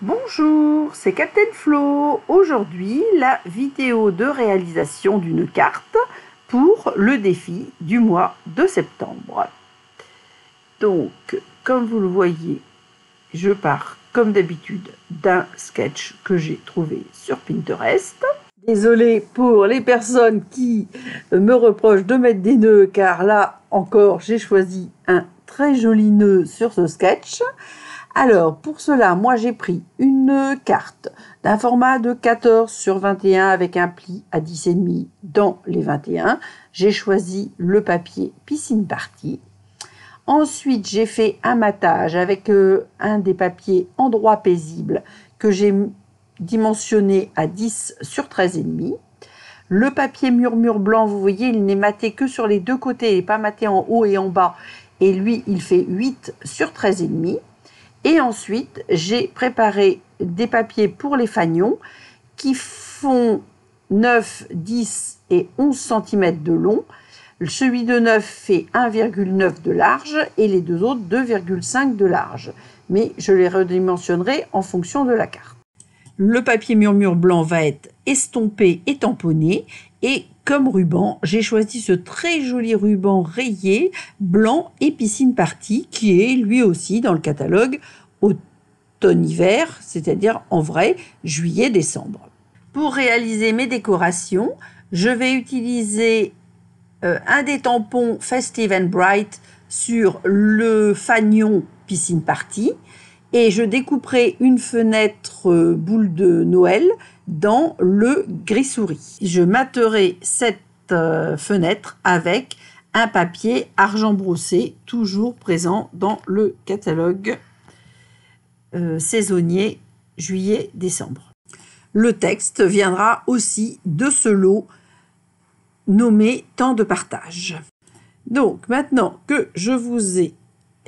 Bonjour, c'est Captain Flo. Aujourd'hui, la vidéo de réalisation d'une carte pour le défi du mois de septembre. Donc, comme vous le voyez, je pars comme d'habitude d'un sketch que j'ai trouvé sur Pinterest. Désolée pour les personnes qui me reprochent de mettre des nœuds, car là encore, j'ai choisi un très joli nœud sur ce sketch. Alors, pour cela, moi j'ai pris une carte d'un format de 14 sur 21 avec un pli à 10,5 dans les 21. J'ai choisi le papier Piscine Party. Ensuite, j'ai fait un matage avec un des papiers Endroit Paisible que j'ai dimensionné à 10 sur 13,5. Le papier Murmure Blanc, vous voyez, il n'est maté que sur les deux côtés, il n'est pas maté en haut et en bas. Et lui, il fait 8 sur 13,5. Et ensuite, j'ai préparé des papiers pour les fanions qui font 9, 10 et 11 cm de long. Celui de 9 fait 1,9 de large et les deux autres 2,5 de large. Mais je les redimensionnerai en fonction de la carte. Le papier Murmure Blanc va être estompé et tamponné. Et comme ruban, j'ai choisi ce très joli ruban rayé blanc et Piscine Party qui est lui aussi dans le catalogue automne-hiver, c'est-à-dire en vrai juillet-décembre. Pour réaliser mes décorations, je vais utiliser un des tampons Festive and Bright sur le fanion Piscine Party et je découperai une fenêtre boule de Noël dans le gris souris. Je materai cette fenêtre avec un papier argent brossé, toujours présent dans le catalogue saisonnier juillet-décembre. Le texte viendra aussi de ce lot nommé Temps de partage. Donc maintenant que je vous ai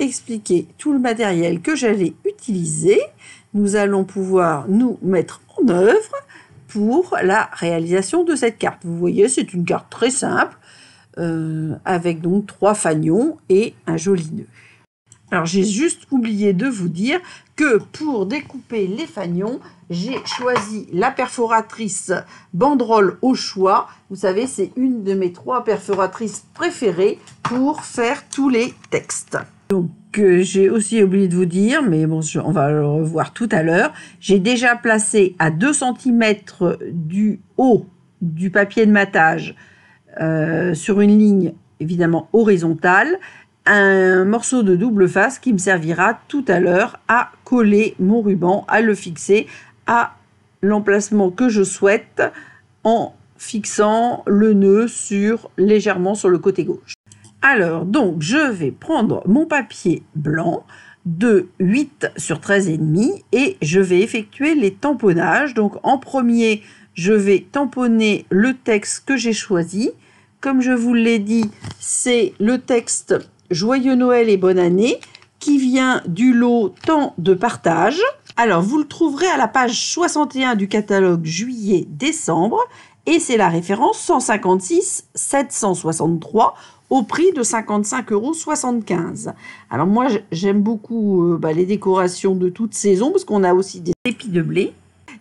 expliqué tout le matériel que j'allais utiliser, nous allons pouvoir nous mettre en œuvre pour la réalisation de cette carte. Vous voyez, c'est une carte très simple avec donc 3 fanions et un joli nœud. Alors j'ai juste oublié de vous dire que pour découper les fanions, j'ai choisi la perforatrice banderole au choix. Vous savez, c'est une de mes 3 perforatrices préférées pour faire tous les textes. Donc j'ai aussi oublié de vous dire, mais bon, on va le revoir tout à l'heure. J'ai déjà placé à 2 cm du haut du papier de matage sur une ligne évidemment horizontale, un morceau de double face qui me servira tout à l'heure à coller mon ruban, à le fixer à l'emplacement que je souhaite en fixant le nœud légèrement sur le côté gauche. Alors, donc, je vais prendre mon papier blanc de 8 sur 13,5 et je vais effectuer les tamponnages. Donc, en premier, je vais tamponner le texte que j'ai choisi. Comme je vous l'ai dit, c'est le texte Joyeux Noël et bonne année qui vient du lot Temps de partage. Alors, vous le trouverez à la page 61 du catalogue juillet-décembre et c'est la référence 156 763 au prix de 55,75 €. Alors moi, j'aime beaucoup les décorations de toute saison parce qu'on a aussi des épis de blé,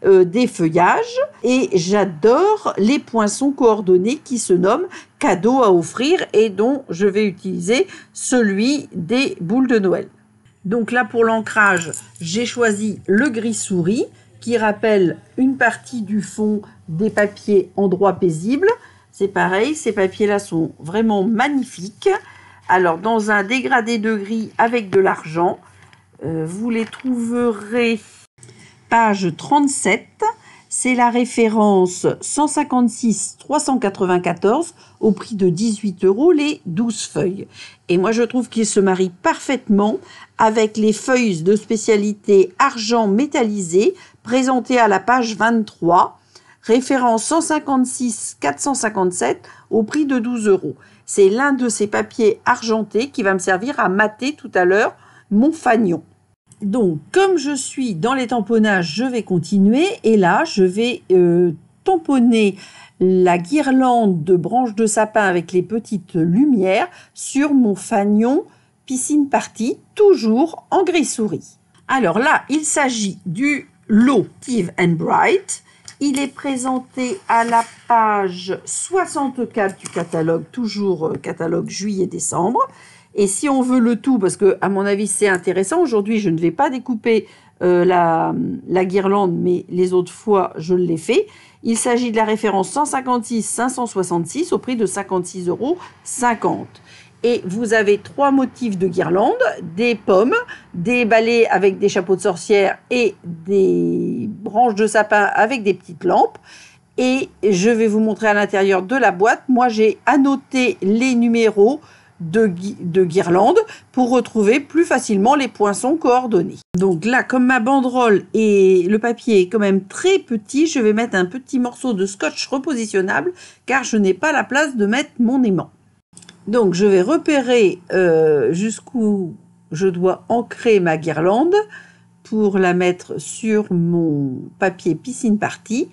des feuillages et j'adore les poinçons coordonnés qui se nomment cadeaux à offrir et dont je vais utiliser celui des boules de Noël. Donc là pour l'ancrage, j'ai choisi le gris souris qui rappelle une partie du fond des papiers Endroit Paisible. C'est pareil, ces papiers-là sont vraiment magnifiques. Alors dans un dégradé de gris avec de l'argent, vous les trouverez page 37, c'est la référence 156 394 au prix de 18 € les 12 feuilles. Et moi je trouve qu'il se marie parfaitement avec les feuilles de spécialité argent métallisé présentées à la page 23, référence 156 457 au prix de 12 €. C'est l'un de ces papiers argentés qui va me servir à mater tout à l'heure mon fanion. Donc, comme je suis dans les tamponnages, je vais continuer. Et là, je vais tamponner la guirlande de branches de sapin avec les petites lumières sur mon fanion Piscine Party, toujours en gris souris. Alors là, il s'agit du lot Steve and Bright. Il est présenté à la page 64 du catalogue, toujours catalogue juillet-décembre. Et si on veut le tout, parce que à mon avis c'est intéressant, aujourd'hui je ne vais pas découper la guirlande, mais les autres fois je l'ai fait. Il s'agit de la référence 156-566 au prix de 56,50 €. Et vous avez 3 motifs de guirlande, des pommes, des balais avec des chapeaux de sorcière et des branches de sapin avec des petites lampes. Et je vais vous montrer à l'intérieur de la boîte. Moi, j'ai annoté les numéros de guirlande pour retrouver plus facilement les poinçons coordonnés. Donc là, comme ma banderole et le papier est quand même très petit, je vais mettre un petit morceau de scotch repositionnable car je n'ai pas la place de mettre mon aimant. Donc, je vais repérer jusqu'où je dois ancrer ma guirlande pour la mettre sur mon papier piscine party.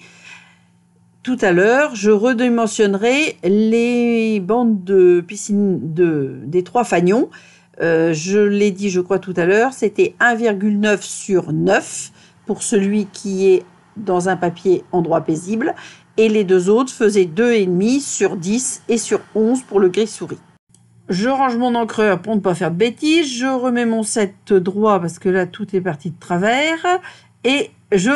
Tout à l'heure, je redimensionnerai les bandes de piscine des 3 fagnons. Je l'ai dit, je crois, tout à l'heure, c'était 1,9 sur 9 pour celui qui est dans un papier endroit paisible. Et les 2 autres faisaient 2,5 sur 10 et sur 11 pour le gris-souris. Je range mon encreur pour ne pas faire de bêtises. Je remets mon set droit parce que là, tout est parti de travers. Et je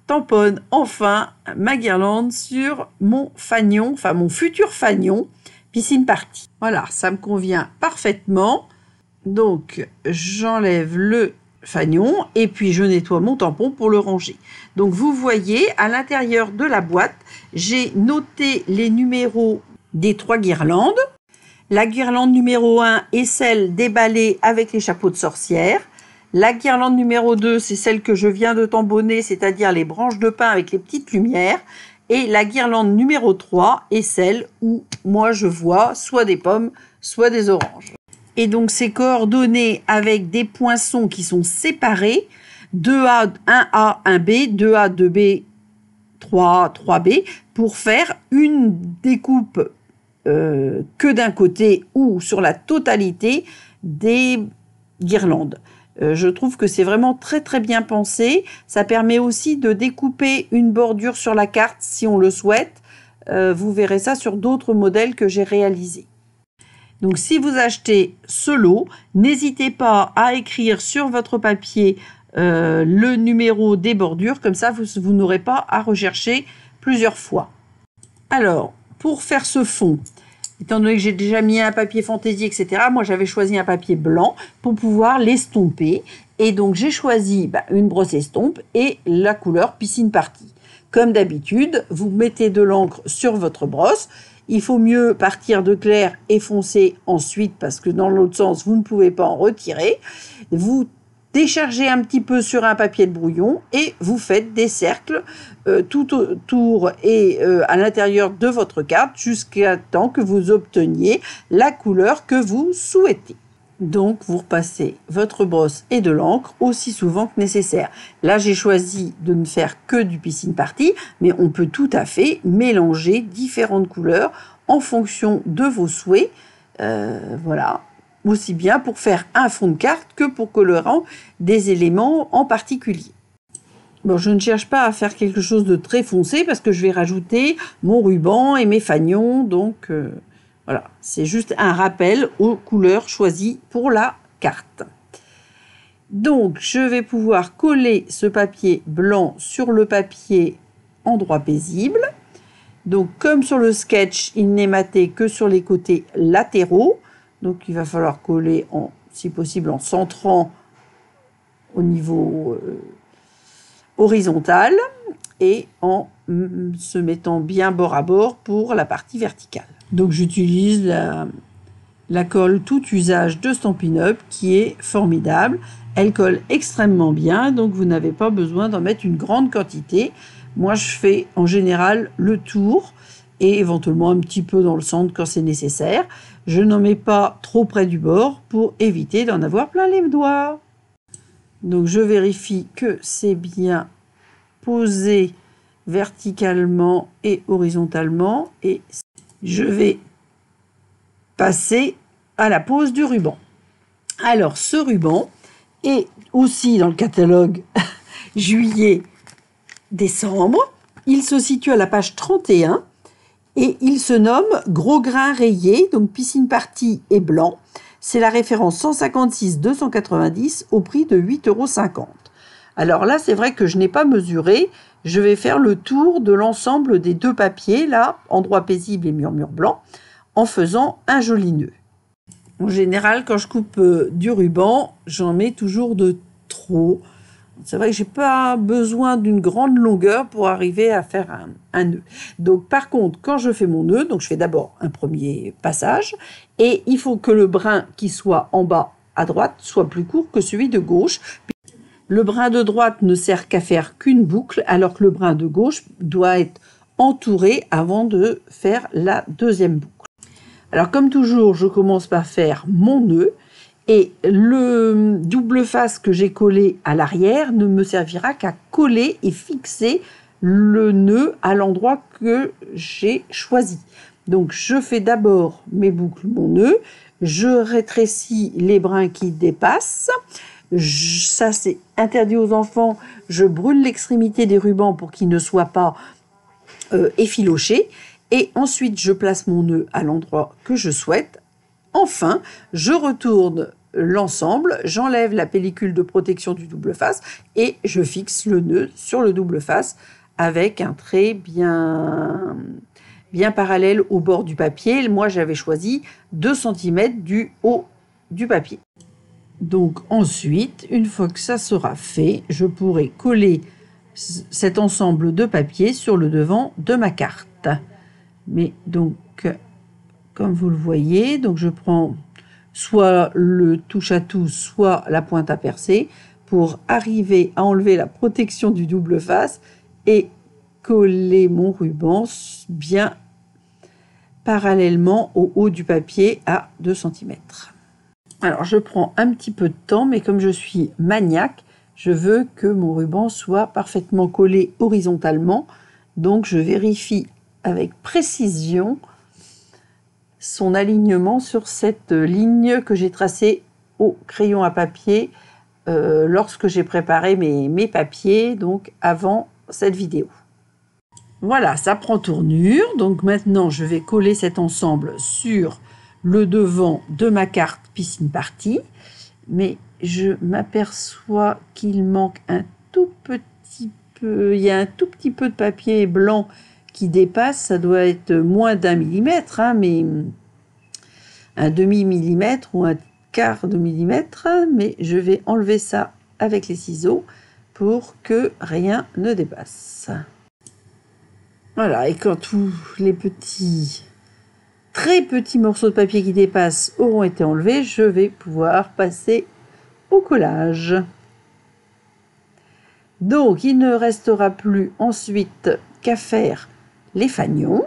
tamponne enfin ma guirlande sur mon fanion, enfin mon futur fanion piscine party. Voilà, ça me convient parfaitement. Donc, j'enlève le fanion et puis je nettoie mon tampon pour le ranger. Donc vous voyez à l'intérieur de la boîte, j'ai noté les numéros des 3 guirlandes. La guirlande numéro 1 est celle des balais avec les chapeaux de sorcière. La guirlande numéro 2, c'est celle que je viens de tamponner, c'est-à-dire les branches de pin avec les petites lumières. Et la guirlande numéro 3 est celle où moi je vois soit des pommes, soit des oranges. Et donc, c'est coordonné avec des poinçons qui sont séparés, 2A, 1A, 1B, 2A, 2B, 3A, 3B, pour faire une découpe que d'un côté ou sur la totalité des guirlandes. Je trouve que c'est vraiment très très bien pensé. Ça permet aussi de découper une bordure sur la carte si on le souhaite. Vous verrez ça sur d'autres modèles que j'ai réalisés. Donc, si vous achetez ce lot, n'hésitez pas à écrire sur votre papier le numéro des bordures. Comme ça, vous n'aurez pas à rechercher plusieurs fois. Alors, pour faire ce fond, étant donné que j'ai déjà mis un papier fantaisie, etc., moi, j'avais choisi un papier blanc pour pouvoir l'estomper. Et donc, j'ai choisi une brosse estompe et la couleur piscine party. Comme d'habitude, vous mettez de l'encre sur votre brosse. Il faut mieux partir de clair et foncer ensuite parce que dans l'autre sens, vous ne pouvez pas en retirer. Vous déchargez un petit peu sur un papier de brouillon et vous faites des cercles tout autour et à l'intérieur de votre carte jusqu'à temps que vous obteniez la couleur que vous souhaitez. Donc, vous repassez votre brosse et de l'encre aussi souvent que nécessaire. Là, j'ai choisi de ne faire que du piscine party, mais on peut tout à fait mélanger différentes couleurs en fonction de vos souhaits. Voilà, aussi bien pour faire un fond de carte que pour colorant des éléments en particulier. Bon, je ne cherche pas à faire quelque chose de très foncé parce que je vais rajouter mon ruban et mes fagnons, donc... Voilà, c'est juste un rappel aux couleurs choisies pour la carte. Donc, je vais pouvoir coller ce papier blanc sur le papier endroit paisible. Donc, comme sur le sketch, il n'est maté que sur les côtés latéraux. Donc, il va falloir coller, si possible, en centrant au niveau horizontal et en se mettant bien bord à bord pour la partie verticale. Donc, j'utilise la colle tout usage de Stampin' Up qui est formidable. Elle colle extrêmement bien, donc vous n'avez pas besoin d'en mettre une grande quantité. Moi, je fais en général le tour et éventuellement un petit peu dans le centre quand c'est nécessaire. Je n'en mets pas trop près du bord pour éviter d'en avoir plein les doigts. Donc, je vérifie que c'est bien posé verticalement et horizontalement et je vais passer à la pose du ruban. Alors, ce ruban est aussi dans le catalogue juillet décembre. Il se situe à la page 31 et il se nomme Gros grain rayé, donc Piscine Party et blanc. C'est la référence 156 290 au prix de 8,50 €. Alors là, c'est vrai que je n'ai pas mesuré. Je vais faire le tour de l'ensemble des deux papiers, là, Endroit paisible et Murmure blanc, en faisant un joli nœud. En général, quand je coupe du ruban, j'en mets toujours de trop. C'est vrai que je n'ai pas besoin d'une grande longueur pour arriver à faire un nœud. Donc par contre, quand je fais mon nœud, donc je fais d'abord un premier passage et il faut que le brin qui soit en bas à droite soit plus court que celui de gauche. Le brin de droite ne sert qu'à faire qu'une boucle, alors que le brin de gauche doit être entouré avant de faire la deuxième boucle. Alors comme toujours, je commence par faire mon nœud et le double face que j'ai collé à l'arrière ne me servira qu'à coller et fixer le nœud à l'endroit que j'ai choisi. Donc je fais d'abord mes boucles, mon nœud, je rétrécis les brins qui dépassent. Ça c'est interdit aux enfants, je brûle l'extrémité des rubans pour qu'ils ne soient pas effilochés et ensuite je place mon nœud à l'endroit que je souhaite. Enfin, je retourne l'ensemble, j'enlève la pellicule de protection du double face et je fixe le nœud sur le double face avec un trait bien parallèle au bord du papier. Moi j'avais choisi 2 cm du haut du papier. Donc ensuite, une fois que ça sera fait, je pourrai coller cet ensemble de papier sur le devant de ma carte. Mais donc, comme vous le voyez, donc je prends soit le touche-à-tout, soit la pointe à percer pour arriver à enlever la protection du double face et coller mon ruban bien parallèlement au haut du papier à 2 cm. Alors, je prends un petit peu de temps, mais comme je suis maniaque, je veux que mon ruban soit parfaitement collé horizontalement. Donc, je vérifie avec précision son alignement sur cette ligne que j'ai tracée au crayon à papier lorsque j'ai préparé mes papiers, donc avant cette vidéo. Voilà, ça prend tournure. Donc maintenant, je vais coller cet ensemble sur le devant de ma carte Piscine Party, mais je m'aperçois qu'il manque un tout petit peu, il y a un tout petit peu de papier blanc qui dépasse, ça doit être moins d'1 millimètre, hein, mais un demi-millimètre ou un quart de millimètre, mais je vais enlever ça avec les ciseaux pour que rien ne dépasse. Voilà, et quand tous les très petits morceaux de papier qui dépassent auront été enlevés, je vais pouvoir passer au collage. Donc, il ne restera plus ensuite qu'à faire les fanions.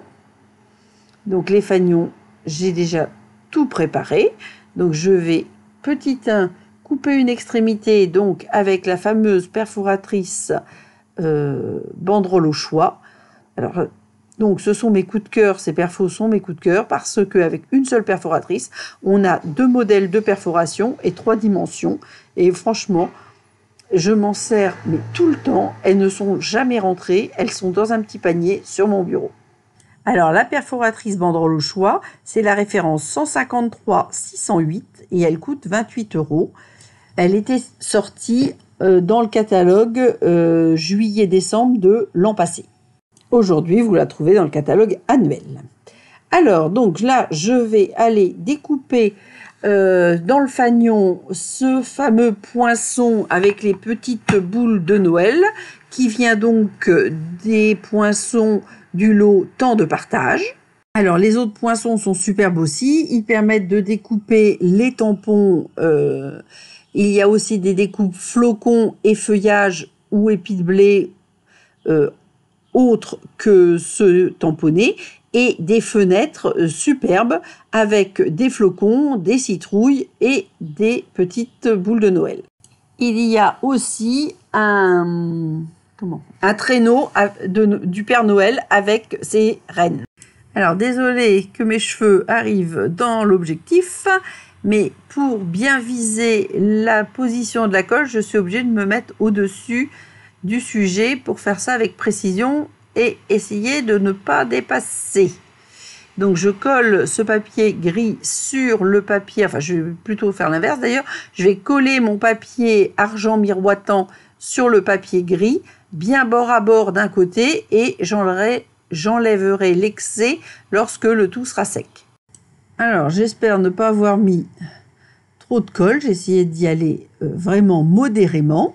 Donc, les fanions, j'ai déjà tout préparé. Donc, je vais, petit 1, couper une extrémité donc avec la fameuse perforatrice banderole au choix. Alors, donc, ce sont mes coups de cœur, ces perfos sont mes coups de cœur parce qu'avec une seule perforatrice, on a 2 modèles de perforation et 3 dimensions. Et franchement, je m'en sers mais tout le temps. Elles ne sont jamais rentrées, elles sont dans un petit panier sur mon bureau. Alors, la perforatrice banderole au choix, c'est la référence 153 608 et elle coûte 28 €. Elle était sortie dans le catalogue juillet-décembre de l'an passé. Aujourd'hui, vous la trouvez dans le catalogue annuel. Alors, donc là, je vais aller découper dans le fanion ce fameux poinçon avec les petites boules de Noël qui vient donc des poinçons du lot Temps de partage. Alors, les autres poinçons sont superbes aussi. Ils permettent de découper les tampons. Il y a aussi des découpes flocons et feuillages ou épis de blé autres que ceux tamponnés et des fenêtres superbes avec des flocons, des citrouilles et des petites boules de Noël. Il y a aussi un traîneau du Père Noël avec ses rennes. Alors désolé que mes cheveux arrivent dans l'objectif, mais pour bien viser la position de la colle, je suis obligée de me mettre au-dessus du sujet pour faire ça avec précision et essayer de ne pas dépasser. Donc je colle ce papier gris sur le papier, enfin je vais plutôt faire l'inverse d'ailleurs, je vais coller mon papier argent miroitant sur le papier gris, bien bord à bord d'un côté, et j'enlèverai l'excès lorsque le tout sera sec. Alors j'espère ne pas avoir mis trop de colle, j'ai essayé d'y aller vraiment modérément,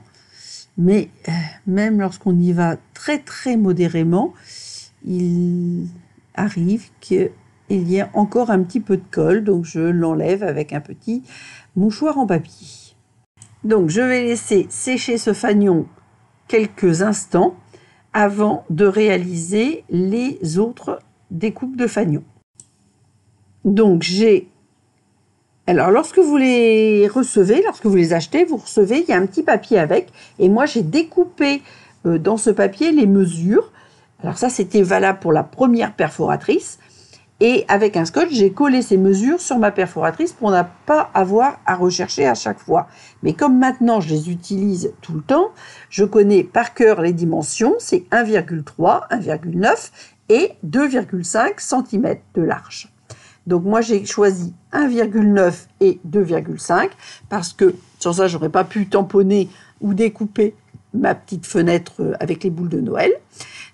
mais même lorsqu'on y va très très modérément, il arrive qu'il y ait encore un petit peu de colle, donc je l'enlève avec un petit mouchoir en papier. Donc je vais laisser sécher ce fanion quelques instants avant de réaliser les autres découpes de fanion. Donc alors lorsque vous les recevez, lorsque vous les achetez, vous recevez, il y a un petit papier avec, et moi j'ai découpé dans ce papier les mesures. Alors ça, c'était valable pour la première perforatrice. Et avec un scotch, j'ai collé ces mesures sur ma perforatrice pour ne pas avoir à rechercher à chaque fois. Mais comme maintenant, je les utilise tout le temps, je connais par cœur les dimensions. C'est 1,3, 1,9 et 2,5 cm de large. Donc moi, j'ai choisi 1,9 et 2,5 parce que sans ça, j'aurais pas pu tamponner ou découper ma petite fenêtre avec les boules de Noël.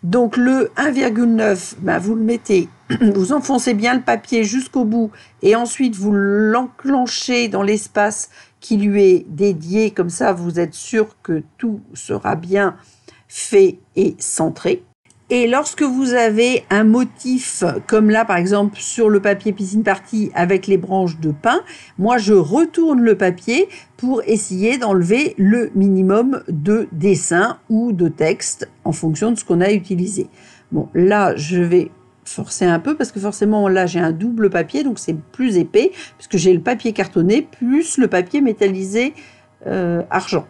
Donc le 1,9, vous le mettez, vous enfoncez bien le papier jusqu'au bout et ensuite vous l'enclenchez dans l'espace qui lui est dédié. Comme ça, vous êtes sûr que tout sera bien fait et centré. Et lorsque vous avez un motif comme là, par exemple, sur le papier Piscine Party avec les branches de pin, moi, je retourne le papier pour essayer d'enlever le minimum de dessin ou de texte en fonction de ce qu'on a utilisé. Bon, là, je vais forcer un peu parce que forcément, là, j'ai un double papier, donc c'est plus épais puisque j'ai le papier cartonné plus le papier métallisé argent.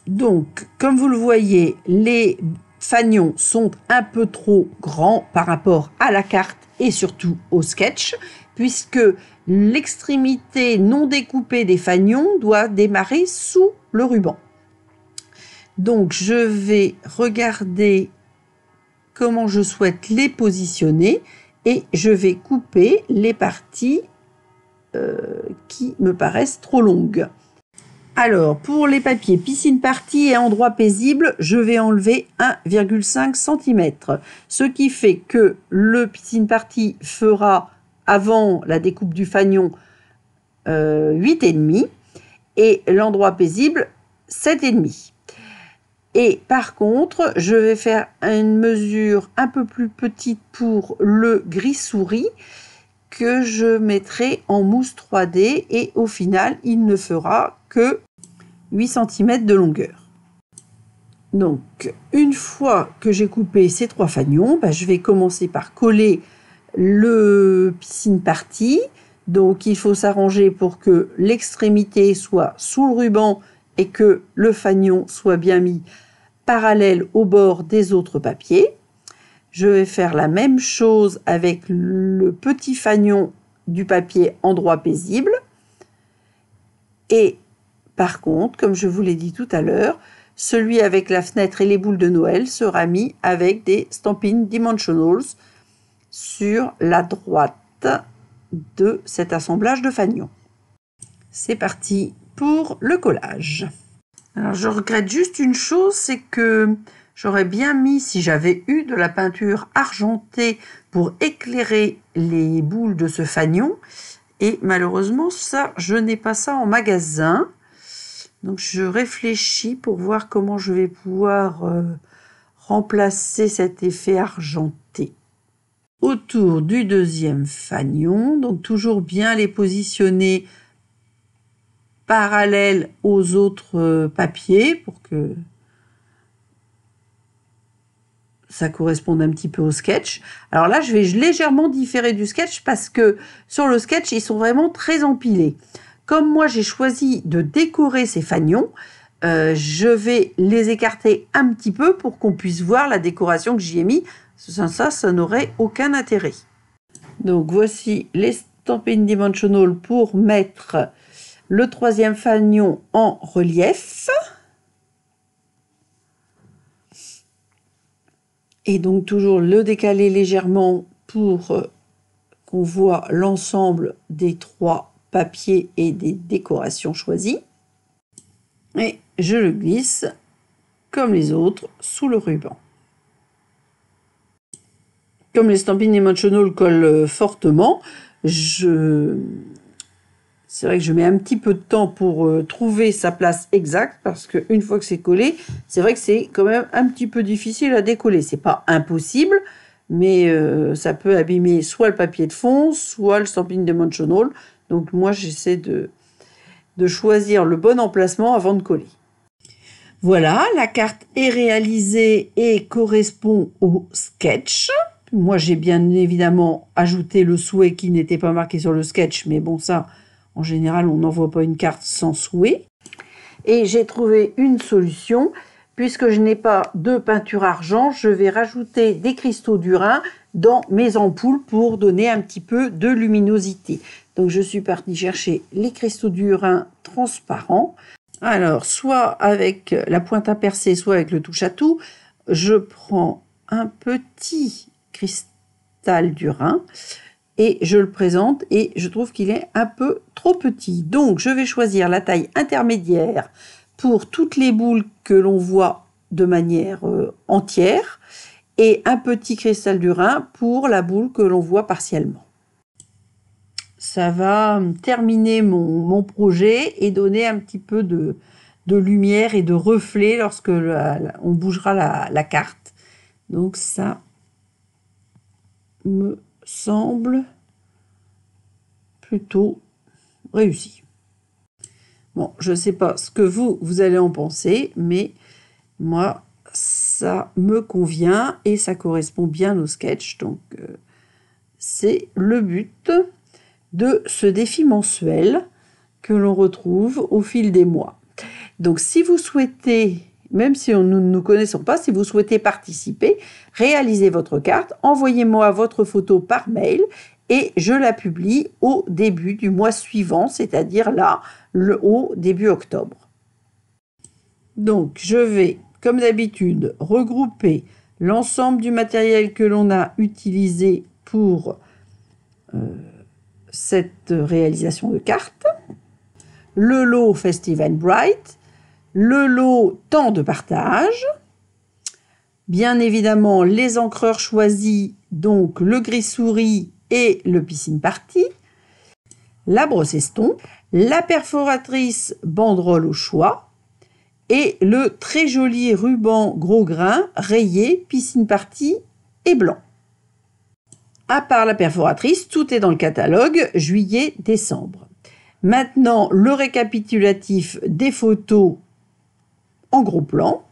Donc, comme vous le voyez, les fanions sont un peu trop grands par rapport à la carte et surtout au sketch, puisque l'extrémité non découpée des fanions doit démarrer sous le ruban. Donc je vais regarder comment je souhaite les positionner et je vais couper les parties qui me paraissent trop longues. Alors, pour les papiers Piscine Party et Endroit paisible, je vais enlever 1,5 cm. Ce qui fait que le Piscine Party fera, avant la découpe du fanion, 8,5 et l'Endroit paisible, 7,5. Et par contre, je vais faire une mesure un peu plus petite pour le gris souris que je mettrai en mousse 3D et au final, il ne fera que 8 cm de longueur. Donc, une fois que j'ai coupé ces 3 fanions, je vais commencer par coller le Piscine Party. Donc, il faut s'arranger pour que l'extrémité soit sous le ruban et que le fanion soit bien mis parallèle au bord des autres papiers. Je vais faire la même chose avec le petit fanion du papier Endroit paisible. Et par contre, comme je vous l'ai dit tout à l'heure, celui avec la fenêtre et les boules de Noël sera mis avec des Stampin' Dimensionals sur la droite de cet assemblage de fanions. C'est parti pour le collage. Alors je regrette juste une chose, c'est que j'aurais bien mis, si j'avais eu de la peinture argentée pour éclairer les boules de ce fanion. Et malheureusement, ça, je n'ai pas ça en magasin. Donc je réfléchis pour voir comment je vais pouvoir remplacer cet effet argenté. Autour du deuxième fanion, donc toujours bien les positionner parallèles aux autres papiers pour que ça corresponde un petit peu au sketch. Alors là, je vais légèrement différer du sketch parce que sur le sketch, ils sont vraiment très empilés. Comme moi, j'ai choisi de décorer ces fanions, je vais les écarter un petit peu pour qu'on puisse voir la décoration que j'y ai mis. Ça n'aurait aucun intérêt. Donc voici les Stampin' Dimensional pour mettre le troisième fanion en relief. Et donc toujours le décaler légèrement pour qu'on voit l'ensemble des 3 papiers et des décorations choisies. Et je le glisse, comme les autres, sous le ruban. Comme les Stampin' Dimensional collent fortement, c'est vrai que je mets un petit peu de temps pour trouver sa place exacte, parce qu'une fois que c'est collé, c'est vrai que c'est quand même un petit peu difficile à décoller. C'est pas impossible, mais ça peut abîmer soit le papier de fond, soit le Stampin' Dimensional. Donc moi, j'essaie de choisir le bon emplacement avant de coller. Voilà, la carte est réalisée et correspond au sketch. Moi, j'ai bien évidemment ajouté le souhait qui n'était pas marqué sur le sketch, mais bon, ça, en général, on n'envoie pas une carte sans souhait. Et j'ai trouvé une solution. Puisque je n'ai pas de peinture argent, je vais rajouter des cristaux d'Urin dans mes ampoules pour donner un petit peu de luminosité. Donc, je suis partie chercher les cristaux d'Urin transparents. Alors, soit avec la pointe à percer, soit avec le touche-à-tout, je prends un petit cristal d'Urin et je le présente et je trouve qu'il est un peu trop petit. Donc, je vais choisir la taille intermédiaire pour toutes les boules que l'on voit de manière entière et un petit cristal d'Urin pour la boule que l'on voit partiellement. Ça va terminer mon projet et donner un petit peu de lumière et de reflet lorsque on bougera la carte. Donc ça me semble plutôt réussi. Bon, je ne sais pas ce que vous allez en penser, mais moi, ça me convient et ça correspond bien au sketch. Donc, c'est le but de ce défi mensuel que l'on retrouve au fil des mois. Donc, si vous souhaitez, même si nous ne nous connaissons pas, si vous souhaitez participer, réalisez votre carte, envoyez-moi votre photo par mail et je la publie au début du mois suivant, c'est-à-dire là, au début octobre. Donc, je vais, comme d'habitude, regrouper l'ensemble du matériel que l'on a utilisé pour cette réalisation de carte. Le lot Festive and Bright, le lot temps de partage, bien évidemment les encreurs choisis, donc le gris-souris et le piscine party, la brosse estompe, la perforatrice banderole au choix et le très joli ruban gros grain rayé piscine party et blanc. À part la perforatrice, tout est dans le catalogue juillet-décembre. Maintenant, le récapitulatif des photos en gros plan.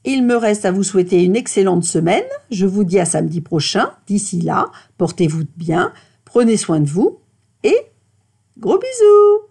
Il me reste à vous souhaiter une excellente semaine. Je vous dis à samedi prochain. D'ici là, portez-vous bien, prenez soin de vous et gros bisous!